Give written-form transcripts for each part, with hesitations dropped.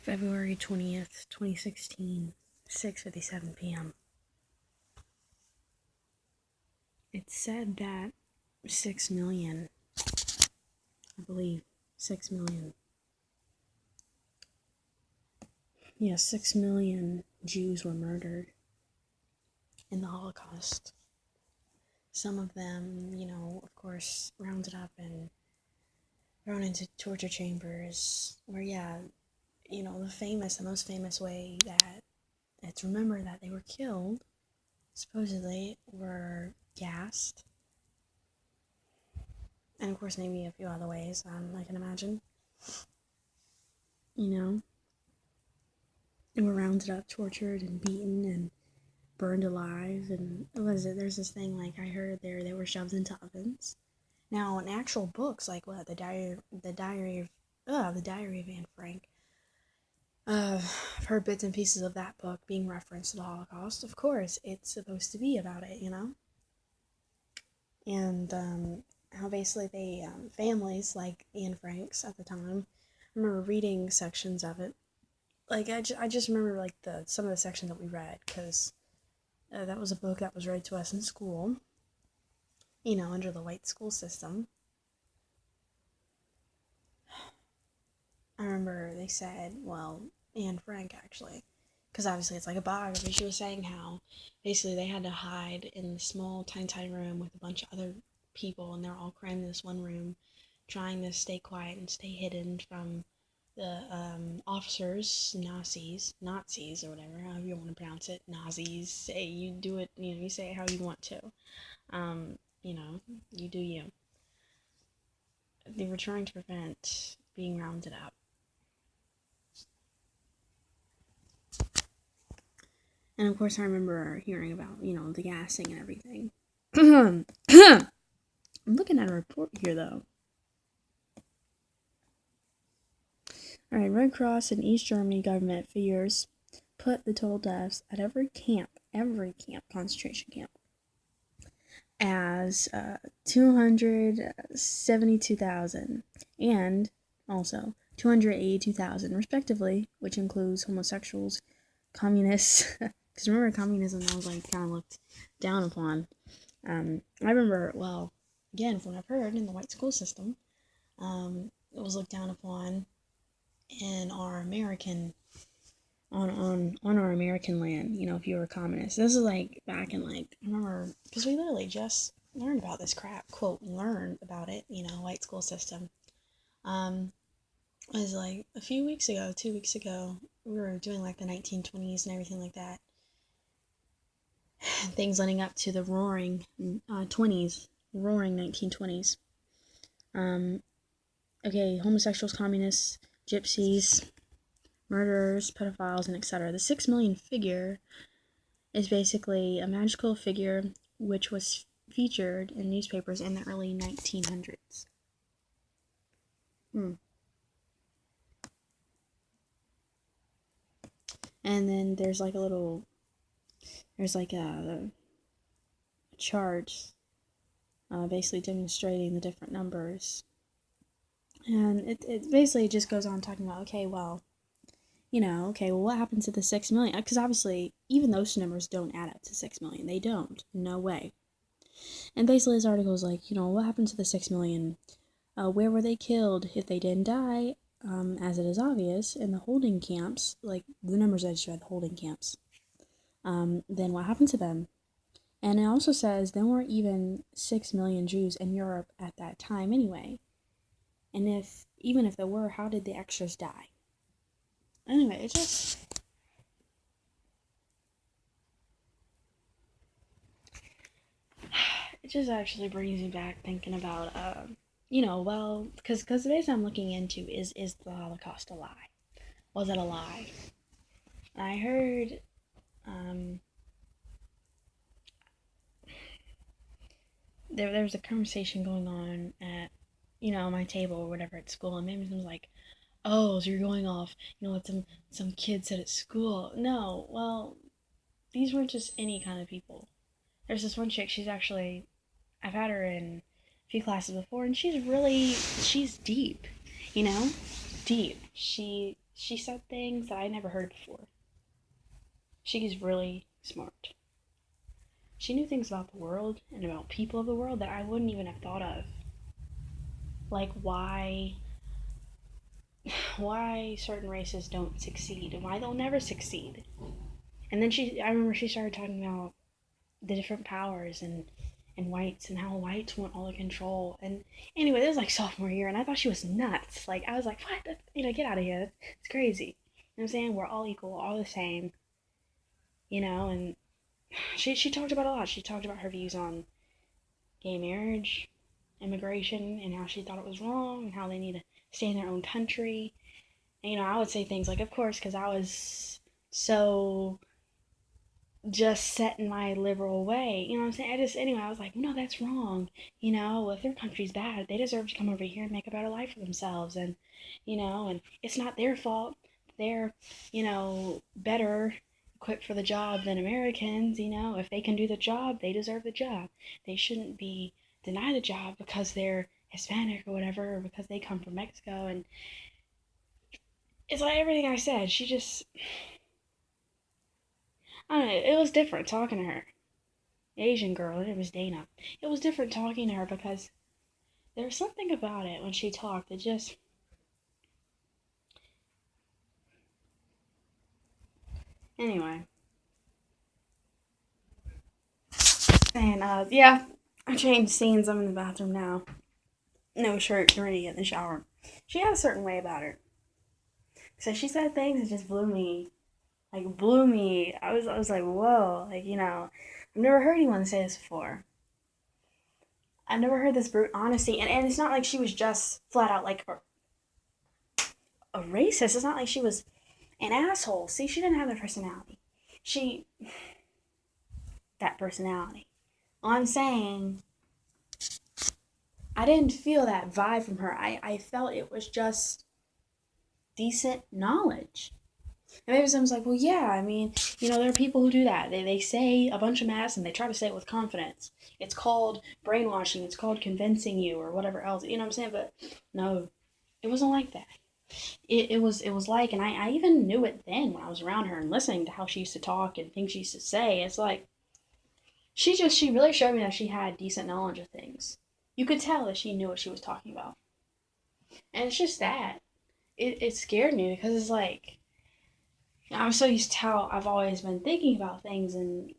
February 20th, 2016, 6:57 p.m. It's said that 6 million, I believe, 6 million. Yeah, 6 million Jews were murdered in the Holocaust. Some of them, of course, rounded up and thrown into torture chambers where, the most famous way that it's remembered that they were killed, supposedly, were gassed. And of course, maybe a few other ways, I can imagine. They were rounded up, tortured, and beaten, and burned alive. And there's this thing, like, I heard they were shoved into ovens. Now, in actual books, like the Diary of Anne Frank, I've heard bits and pieces of that book being referenced to the Holocaust. Of course, it's supposed to be about it, And how basically they, families like Anne Frank's at the time, I remember reading sections of it. Like, I just remember, like, some of the section that we read, because that was a book that was read to us in school, under the white school system. I remember they said, well, Anne Frank, actually, because obviously it's like a biography, she was saying how basically they had to hide in the small, tiny room with a bunch of other people, and they're all crammed in this one room, trying to stay quiet and stay hidden from the officers, Nazis, or whatever, however you want to pronounce it, Nazis. Say you do it, you say it how you want to. You do you. They were trying to prevent being rounded up. And of course, I remember hearing about, the gassing and everything. I'm looking at a report here, though. Alright, Red Cross and East Germany government figures put the total deaths at every concentration camp, as 272,000 and also 282,000 respectively, which includes homosexuals, communists, because remember communism that was like kind of looked down upon. I remember, well, again, from what I've heard in the white school system, it was looked down upon in our American, on our American land, if you were a communist. This is like back in, like, I remember, because we literally just learned about this crap, quote, learned about it, white school system. It was like a few weeks ago, 2 weeks ago, we were doing like the 1920s and everything like that. Things leading up to the roaring 1920s. Okay, homosexuals, communists, gypsies, murderers, pedophiles, and etc. The 6 million figure is basically a magical figure which was featured in newspapers in the early 1900s. And then there's like a chart basically demonstrating the different numbers. And it basically just goes on talking about, what happens to the 6 million? Because obviously, even those numbers don't add up to 6 million. They don't. No way. And basically, this article is like, what happened to the 6 million? Where were they killed? If they didn't die, as it is obvious, in the holding camps, like the numbers I just read, the holding camps, then what happened to them? And it also says there weren't even 6 million Jews in Europe at that time anyway. And even if there were, how did the extras die? Anyway, it just actually brings me back thinking about, because the base I'm looking into is the Holocaust a lie? Was it a lie? I heard, there was a conversation going on at, my table or whatever at school, and maybe someone was like, oh, so you're going off, what some kid said at school. No, well, these weren't just any kind of people. There's this one chick, she's actually, I've had her in a few classes before, and she's deep, deep. She's she said things that I never heard before. She's really smart. She knew things about the world and about people of the world that I wouldn't even have thought of. Like why certain races don't succeed and why they'll never succeed. And then I remember she started talking about the different powers and whites and how whites want all the control. And anyway, this was like sophomore year, and I thought she was nuts. Like I was like, what? Get out of here. It's crazy. You know what I'm saying? We're all equal, all the same. And she talked about a lot. She talked about her views on gay marriage, immigration, and how she thought it was wrong, and how they need to stay in their own country. And I would say things like, of course, because I was so just set in my liberal way. You know what I'm saying? Anyway, I was like, no, that's wrong. If their country's bad, they deserve to come over here and make a better life for themselves. And it's not their fault. They're, better equipped for the job than Americans. If they can do the job, they deserve the job. They shouldn't be denied the job because they're Hispanic or whatever, or because they come from Mexico. And it's like everything I said, she just, I don't know, it was different talking to her. Asian girl, it was Dana. It was different talking to her because there was something about it when she talked that just, anyway. And, yeah, I changed scenes. I'm in the bathroom now. No shirt, ready in the shower. She had a certain way about her. So she said things that just blew me. I was like, whoa. I've never heard anyone say this before. I've never heard this brute honesty. And it's not like she was just flat out like a racist. It's not like she was an asshole. See, she didn't have that personality. That personality. All I'm saying, I didn't feel that vibe from her. I felt it was just decent knowledge. And maybe someone's like, well, yeah, there are people who do that. They say a bunch of mess and they try to say it with confidence. It's called brainwashing. It's called convincing you or whatever else. You know what I'm saying? But no, it wasn't like that. It was like, and I even knew it then when I was around her and listening to how she used to talk and things she used to say. It's like, she really showed me that she had decent knowledge of things. You could tell that she knew what she was talking about. And it's just that. It scared me because it's like, I'm so used to how I've always been thinking about things, and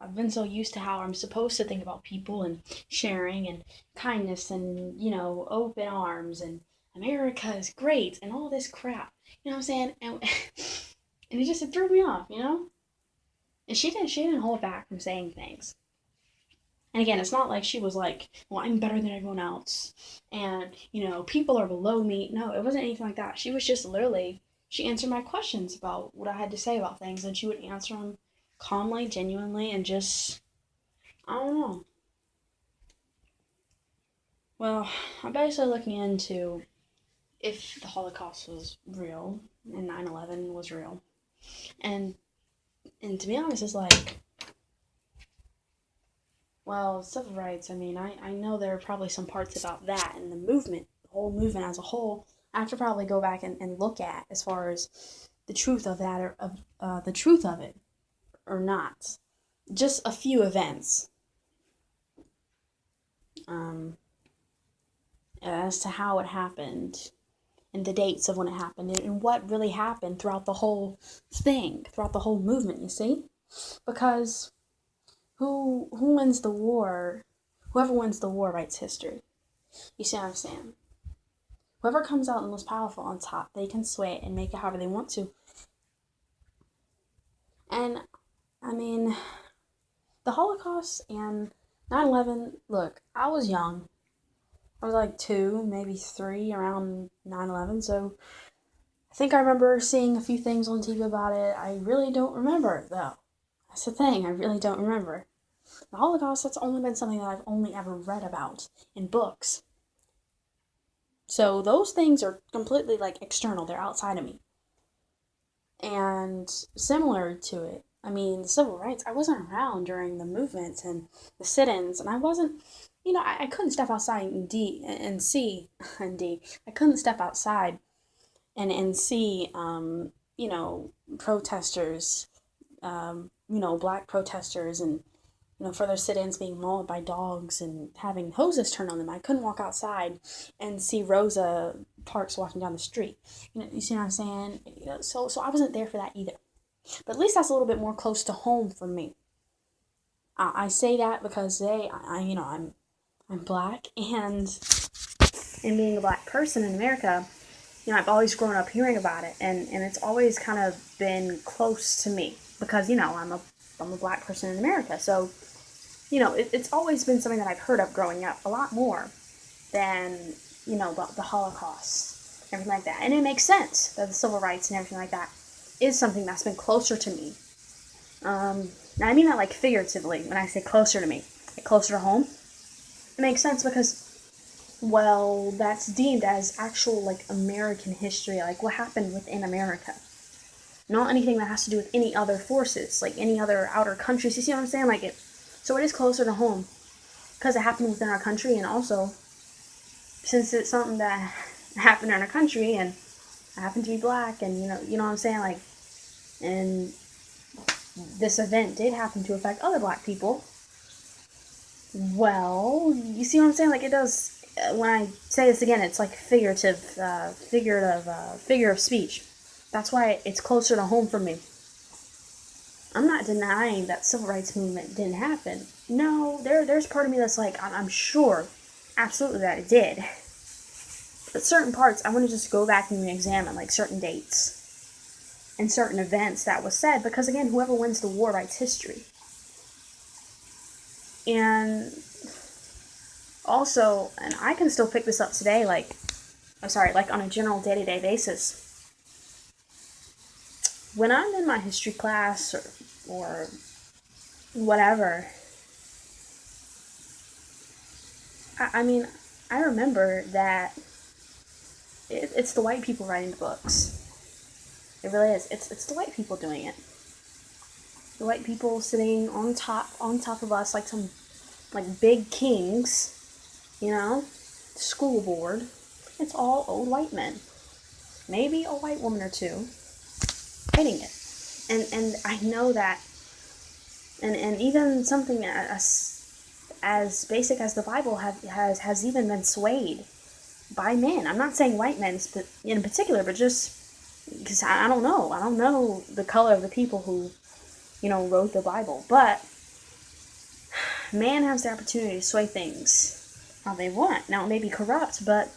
I've been so used to how I'm supposed to think about people and sharing and kindness and open arms and America is great and all this crap. You know what I'm saying? And and it threw me off. And she didn't hold back from saying things. And again, it's not like she was like, well, I'm better than everyone else, and people are below me. No, it wasn't anything like that. She was just literally. She answered my questions about what I had to say about things, and she would answer them calmly, genuinely, and just, I don't know. Well, I'm basically looking into if the Holocaust was real and 9/11 was real. And to be honest, it's like, well, civil rights, I know there are probably some parts about that and the movement, the whole movement as a whole, I have to probably go back and look at as far as the truth of that or the truth of it or not. Just a few events as to how it happened and the dates of when it happened and what really happened throughout the whole thing, throughout the whole movement, you see? Because who wins the war? Whoever wins the war writes history. You see what I'm saying? Whoever comes out the most powerful on top, they can sway it and make it however they want to. And, the Holocaust and 9/11, look, I was young. I was like 2, maybe 3 around 9/11, so I think I remember seeing a few things on TV about it. I really don't remember, though. That's the thing, I really don't remember. The Holocaust, that's only been something that I've only ever read about in books. So those things are completely, external. They're outside of me. And similar to it, the civil rights, I wasn't around during the movements and the sit-ins, and I wasn't, I couldn't step outside and see, and D, I couldn't step outside and see, you know, protesters, you know, black protesters, and you know, for their sit-ins being mauled by dogs and having hoses turned on them. I couldn't walk outside and see Rosa Parks walking down the street. You know, you see what I'm saying? You know, so I wasn't there for that either. But at least that's a little bit more close to home for me. I say that because you know, I'm black, and being a black person in America, you know, I've always grown up hearing about it, and it's always kind of been close to me because, you know, I'm a black person in America. So, you know, it's always been something that I've heard of growing up a lot more than, you know, the Holocaust, everything like that. And it makes sense that the civil rights and everything like that is something that's been closer to me. Now I mean that like figuratively when I say closer to me, like closer to home. It makes sense because, well, that's deemed as actual like American history, like what happened within America. Not anything that has to do with any other forces, like any other outer countries. You see what I'm saying? Like it, so it is closer to home because it happened within our country, and also since it's something that happened in our country, and I happen to be black, and you know what I'm saying, like, and this event did happen to affect other black people. Well, you see what I'm saying? Like it does. When I say this again, it's like figure of speech. That's why it's closer to home for me. I'm not denying that civil rights movement didn't happen. No, there's part of me that's like, I'm sure, absolutely that it did. But certain parts, I want to just go back and re-examine, like certain dates and certain events that was said, because again, whoever wins the war writes history. And also, and I can still pick this up today, like, I'm sorry, like on a general day-to-day basis. When I'm in my history class or whatever, I mean, I remember that it's the white people writing the books. It really is. It's the white people doing it. The white people sitting on top of us like some like big kings, you know, school board. It's all old white men. Maybe a white woman or two writing it. And I know that, and even something as basic as the Bible has even been swayed by men. I'm not saying white men in particular, but just because I don't know. I don't know the color of the people who, you know, wrote the Bible. But man has the opportunity to sway things how they want. Now, it may be corrupt, but,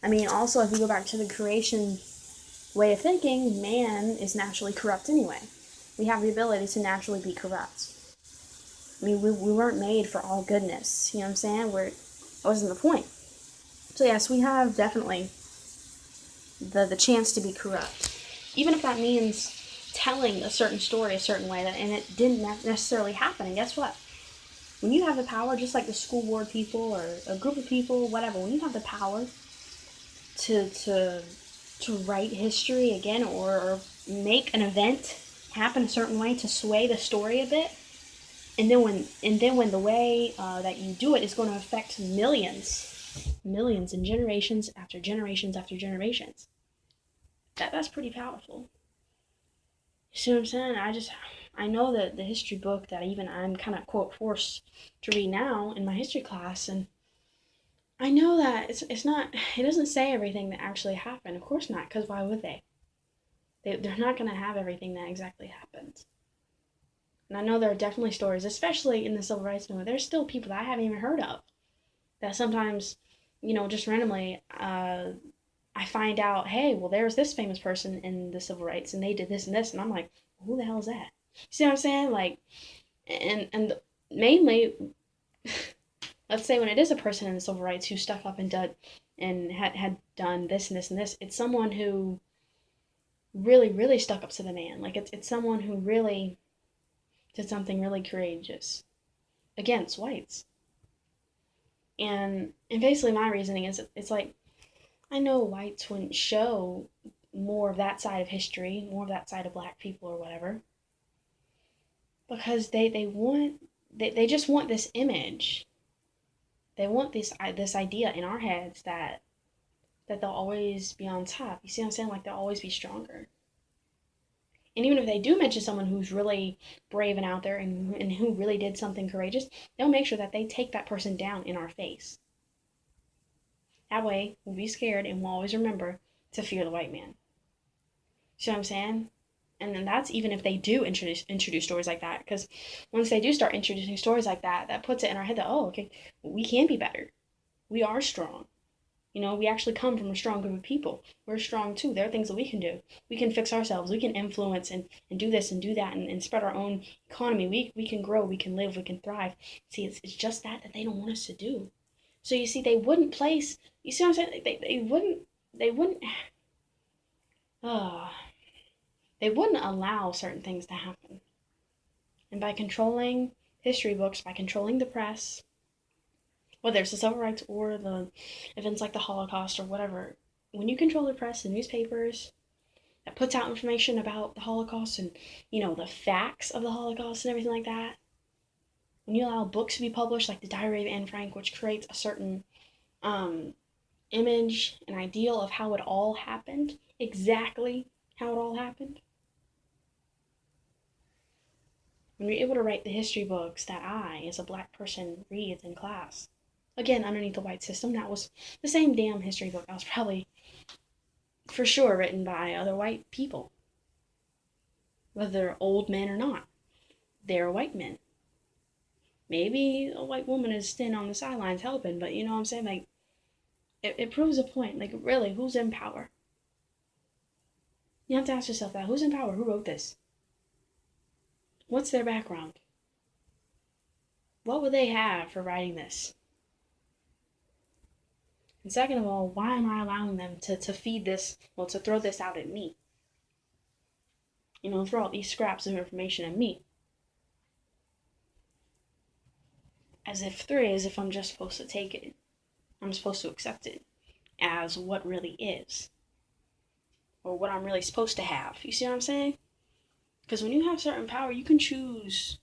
I mean, also, if we go back to the creation way of thinking, man is naturally corrupt anyway. We have the ability to naturally be corrupt. I mean, we weren't made for all goodness. You know what I'm saying? That wasn't the point. So, yes, we have definitely the chance to be corrupt. Even if that means telling a certain story a certain way, and it didn't necessarily happen. And guess what? When you have the power, just like the school board people or a group of people, whatever, when you have the power to write history again, or make an event happen a certain way to sway the story a bit, and then when the way that you do it is going to affect millions and generations after generations after generations, that's pretty powerful. You see what I'm saying? I know that the history book that even I'm kind of quote forced to read now in my history class, and I know that it's not, it doesn't say everything that actually happened. Of course not, because why would they? They're not going to have everything that exactly happened. And I know there are definitely stories, especially in the civil rights movement. There's still people that I haven't even heard of that sometimes, you know, just randomly, I find out, hey, well, there's this famous person in the civil rights, and they did this and this, and I'm like, who the hell is that? You see what I'm saying? Like, and mainly, let's say when it is a person in the civil rights who stuck up and did and had done this and this and this, it's someone who really stuck up to the man. Like it's someone who really did something really courageous against whites. And basically my reasoning is it's like, I know whites wouldn't show more of that side of history, more of that side of black people or whatever, because they just want this image. They want this idea in our heads that that they'll always be on top. You see what I'm saying? Like they'll always be stronger. And even if they do mention someone who's really brave and out there and who really did something courageous, they'll make sure that they take that person down in our face. That way, we'll be scared and we'll always remember to fear the white man. See what I'm saying? And then that's even if they do introduce stories like that. Because once they do start introducing stories like that, that puts it in our head that, oh, okay, we can be better. We are strong. You know, we actually come from a strong group of people. We're strong too. There are things that we can do. We can fix ourselves. We can influence and do this and do that and spread our own economy. We can grow. We can live. We can thrive. See, it's just that they don't want us to do. So you see, they wouldn't place. You see what I'm saying? They wouldn't. Uh, they wouldn't allow certain things to happen. And by controlling history books, by controlling the press, whether it's the civil rights or the events like the Holocaust or whatever, when you control the press, the newspapers that puts out information about the Holocaust and, you know, the facts of the Holocaust and everything like that, when you allow books to be published like the Diary of Anne Frank, which creates a certain image, an ideal of how it all happened, exactly how it all happened. When you're able to write the history books that I, as a black person, read in class, again, underneath the white system, that was the same damn history book. That was probably, for sure, written by other white people. Whether they're old men or not. They're white men. Maybe a white woman is standing on the sidelines helping, but you know what I'm saying? Like, it proves a point. Like, really, who's in power? You have to ask yourself that. Who's in power? Who wrote this? What's their background? What would they have for writing this? And second of all, why am I allowing them to feed this, well, to throw this out at me? You know, throw out these scraps of information at me. As if I'm just supposed to take it. I'm supposed to accept it as what really is. Or what I'm really supposed to have. You see what I'm saying? Because when you have certain power, you can choose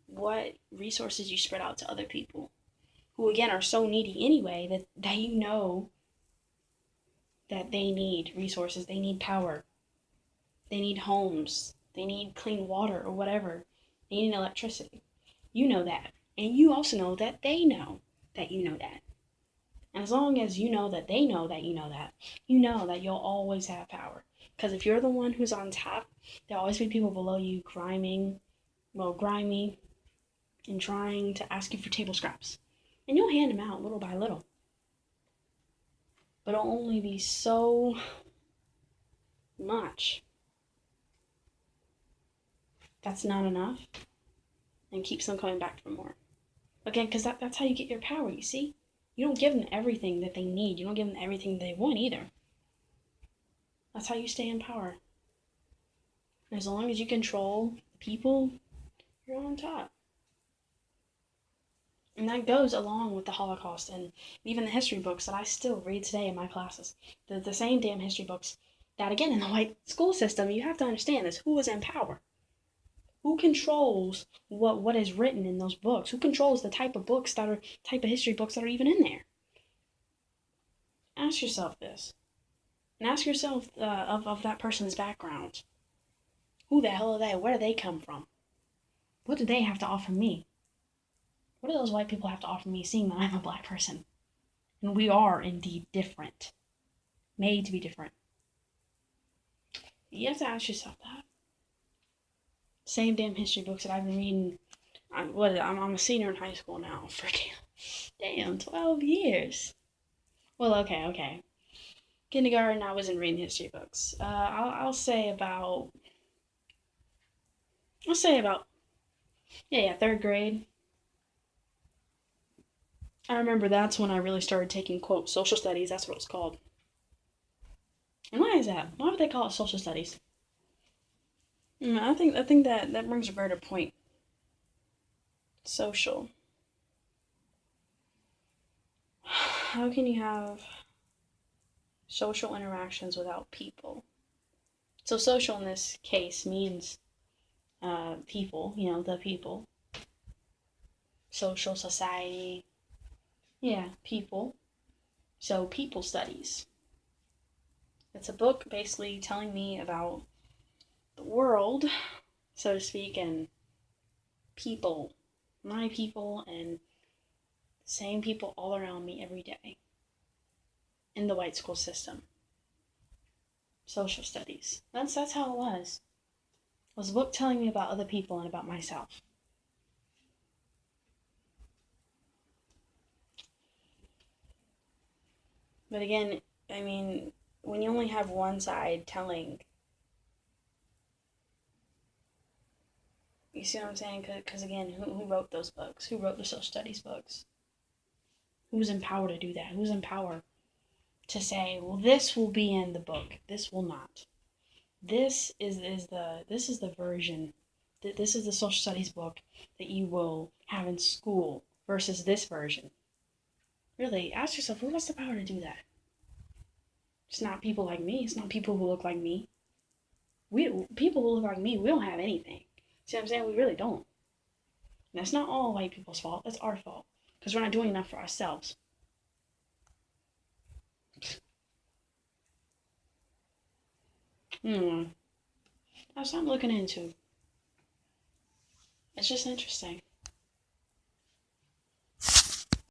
what resources you spread out to other people. Who, again, are so needy anyway that you know that they need resources. They need power. They need homes. They need clean water or whatever. They need electricity. You know that. And you also know that they know that you know that. And as long as you know that they know that you know that you'll always have power. Because if you're the one who's on top, there'll always be people below you grimy, and trying to ask you for table scraps. And you'll hand them out little by little. But it'll only be so much. That's not enough. And keeps them coming back for more. Again, because that's how you get your power, you see? You don't give them everything that they need. You don't give them everything they want either. That's how you stay in power. And as long as you control the people, you're on top. And that goes along with the Holocaust and even the history books that I still read today in my classes. The same damn history books that, again, in the white school system, you have to understand this. Who is in power? Who controls what is written in those books? Who controls the type of history books that are even in there? Ask yourself this. And ask yourself of that person's background. Who the hell are they? Where do they come from? What do they have to offer me? What do those white people have to offer me, seeing that I'm a black person? And we are indeed different. Made to be different. You have to ask yourself that. Same damn history books that I've been reading. I'm a senior in high school now. For damn 12 years. Well, okay. Kindergarten, I wasn't reading history books. I'll say about third grade. I remember that's when I really started taking, quote, social studies. That's what it's called. And why is that? Why would they call it social studies? I think that brings a better point. Social. How can you have social interactions without people? So social in this case means people, the people. Social, society. Yeah, people. So people studies. It's a book basically telling me about the world, so to speak, and people, my people, and the same people all around me every day in the white school system. Social studies. That's how it was. It was a book telling me about other people and about myself. But again, I mean, when you only have one side telling, you see what I'm saying? Because again, who wrote those books? Who wrote the social studies books? Who's in power to do that? Who's in power to say, well, this will be in the book, this will not. This is the version. This is the social studies book that you will have in school versus this version. Really, ask yourself, who has the power to do that? It's not people like me. It's not people who look like me. People who look like me, we don't have anything. See what I'm saying? We really don't. And that's not all white people's fault. That's our fault because we're not doing enough for ourselves. That's what I'm looking into. It's just interesting.